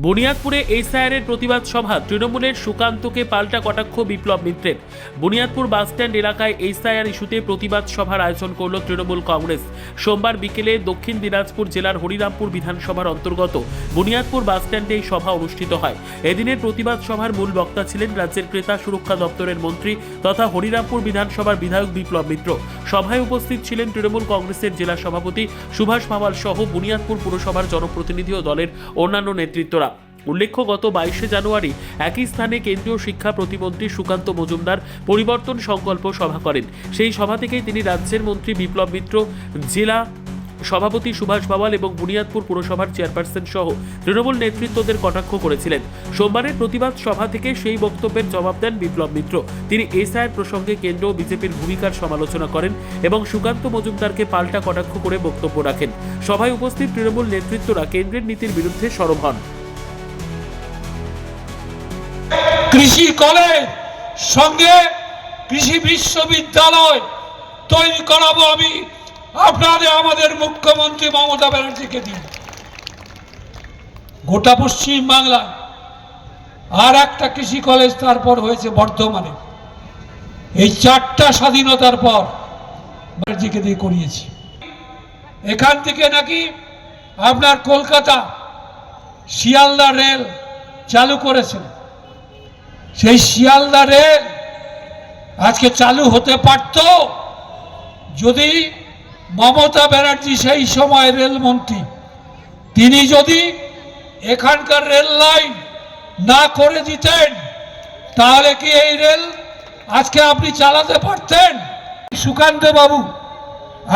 বুনিয়াদপুরে এসআইআরের প্রতিবাদ সভা, তৃণমূলের সুকান্তকে পাল্টা কটাক্ষ বিপ্লব মিত্রের। বুনিয়াদপুর বাসস্ট্যান্ড এলাকায় এসআইআর ইস্যুতে প্রতিবাদ সভার আয়োজন করল তৃণমূল কংগ্রেস। সোমবার বিকেলে দক্ষিণ দিনাজপুর জেলার হরিরামপুর বিধানসভার অন্তর্গত বুনিয়াদপুর বাসস্ট্যান্ডে এই সভা অনুষ্ঠিত হয়। এদিনের প্রতিবাদ সভার মূল বক্তা ছিলেন রাজ্যের ক্রেতা সুরক্ষা দপ্তরের মন্ত্রী তথা হরিরামপুর বিধানসভার বিধায়ক বিপ্লব মিত্র। সভায় উপস্থিত ছিলেন তৃণমূল কংগ্রেসের জেলা সভাপতি সুভাষ পাওয়াল সহ বুনিয়াদপুর পুরসভার জনপ্রতিনিধি ও দলের অন্যান্য নেতৃত্বরা। উল্লেখ্য, গত 22শে জানুয়ারি একই স্থানে কেন্দ্রীয় শিক্ষা প্রতিমন্ত্রী সুকান্ত মজুমদার পরিবর্তন সংকল্প সভা করেন। সেই সভা থেকেই তিনি রাজ্যের মন্ত্রী বিপ্লব মিত্র, জেলা সভাপতি সুভাষ পাওয়াল এবং বুনিয়াদপুর পুরসভার চেয়ারপারসন সহ তৃণমূল নেতৃত্বদের কটাক্ষ করেছিলেন। সোমবারের প্রতিবাদ সভা থেকে সেই বক্তব্যের জবাব দেন বিপ্লব মিত্র। তিনি এসআইআর প্রসঙ্গে কেন্দ্র ও বিজেপির ভূমিকার সমালোচনা করেন এবং সুকান্ত মজুমদারকে পাল্টা কটাক্ষ করে বক্তব্য রাখেন। সভায় উপস্থিত তৃণমূল নেতৃত্বরা কেন্দ্রের নীতির বিরুদ্ধে সরব হন। কৃষি কলেজ সঙ্গে কৃষি বিশ্ববিদ্যালয় তৈরি করাবো আমি আপনাদের আমাদের মুখ্যমন্ত্রী মমতা ব্যানার্জিকে দিই। গোটা পশ্চিম বাংলায় আর একটা কৃষি কলেজ তারপর হয়েছে বর্ধমানে। এই 4টা স্বাধীনতার পর ব্যানার্জিকে দিয়ে করিয়েছি। এখান থেকে নাকি আপনার কলকাতা শিয়ালদা রেল চালু করেছেন। সেই শিয়ালদা রেল আজকে চালু হতে পারত যদি মমতা ব্যানার্জি সেই সময় রেলমন্ত্রী তিনি যদি এখানকার রেল লাইন না করে দিতেন, তাহলে কি এই রেল আজকে আপনি চালাতে পারতেন? সুকান্ত বাবু,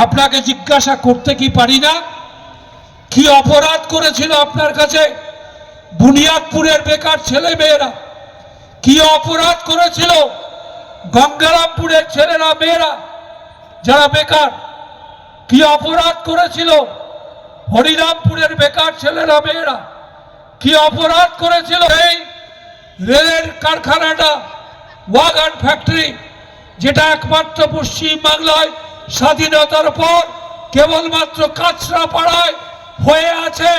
আপনাকে জিজ্ঞাসা করতে কি পারি না, কি অপরাধ করেছিল আপনার কাছে বুনিয়াদপুরের বেকার ছেলে মেয়েরা? কি অপরাধ করেছিল গঙ্গারামপুরের ছেলেরা মেয়েরা যারা বেকার? কি অপরাধ করেছিল হরিরামপুরের বেকার ছেলেরা মেয়েরা? কি অপরাধ করেছিল এই রেলের কারখানাটা ওয়াগন ফ্যাক্টরি, যেটা একমাত্র পশ্চিম বাংলায় স্বাধীনতার পর কেবলমাত্র কাঁচরাপাড়ায় হয়ে আছে,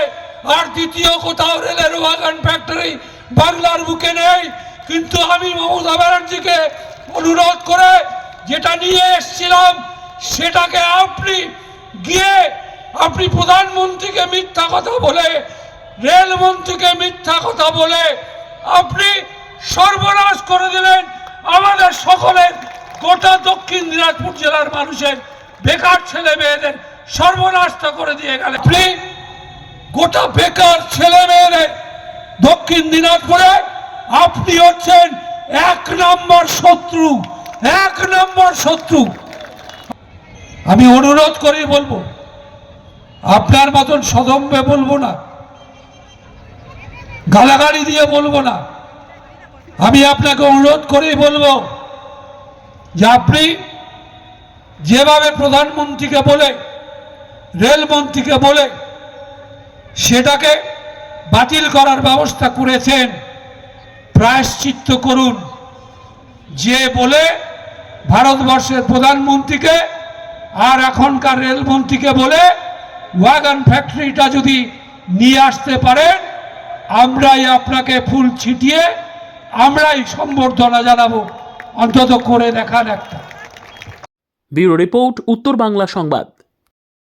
আর দ্বিতীয় কোথাও রেলের ওয়াগন ফ্যাক্টরি বাংলার বুকে নেই। কিন্তু আমি মমতা ব্যানার্জিকে অনুরোধ করে যেটা নিয়ে এসেছিলাম সেটাকে আপনি প্রধানমন্ত্রীকে মিথ্যা কথা বলে, রেলমন্ত্রীকে মিথ্যা কথা বলে আপনি সর্বনাশ করে দিলেন আমাদের সকলের, গোটা দক্ষিণ দিনাজপুর জেলার মানুষের বেকার ছেলে মেয়েদের সর্বনাশটা করে দিয়ে গেলেন। আপনি গোটা বেকার ছেলে মেয়েদের দক্ষিণ দিনাজপুরে আপনি হচ্ছেন 1 নম্বর শত্রু, 1 নম্বর শত্রু। আমি অনুরোধ করেই বলবো, আপনার মতন সদম্ভে বলবো না, গালাগালি দিয়ে বলবো না, আমি আপনাকে অনুরোধ করেই বলবো যে আপনি যেভাবে প্রধানমন্ত্রীকে বলে, রেলমন্ত্রীকে বলে সেটাকে বাতিল করার ব্যবস্থা করেছেন, প্রায়শ্চিত্ত করুন। যে বলে ভারতবর্ষের প্রধানমন্ত্রীকে আর এখনকার রেলমন্ত্রীকে বলে ওয়াগন ফ্যাক্টরিটা যদি নিয়ে আসতে পারেন, আমরাই আপনাকে ফুল ছিটিয়ে আমরাই সম্বর্ধনা জানাবো। অন্তত করে দেখান একটা। ব্যুরো রিপোর্ট, উত্তর বাংলা সংবাদ।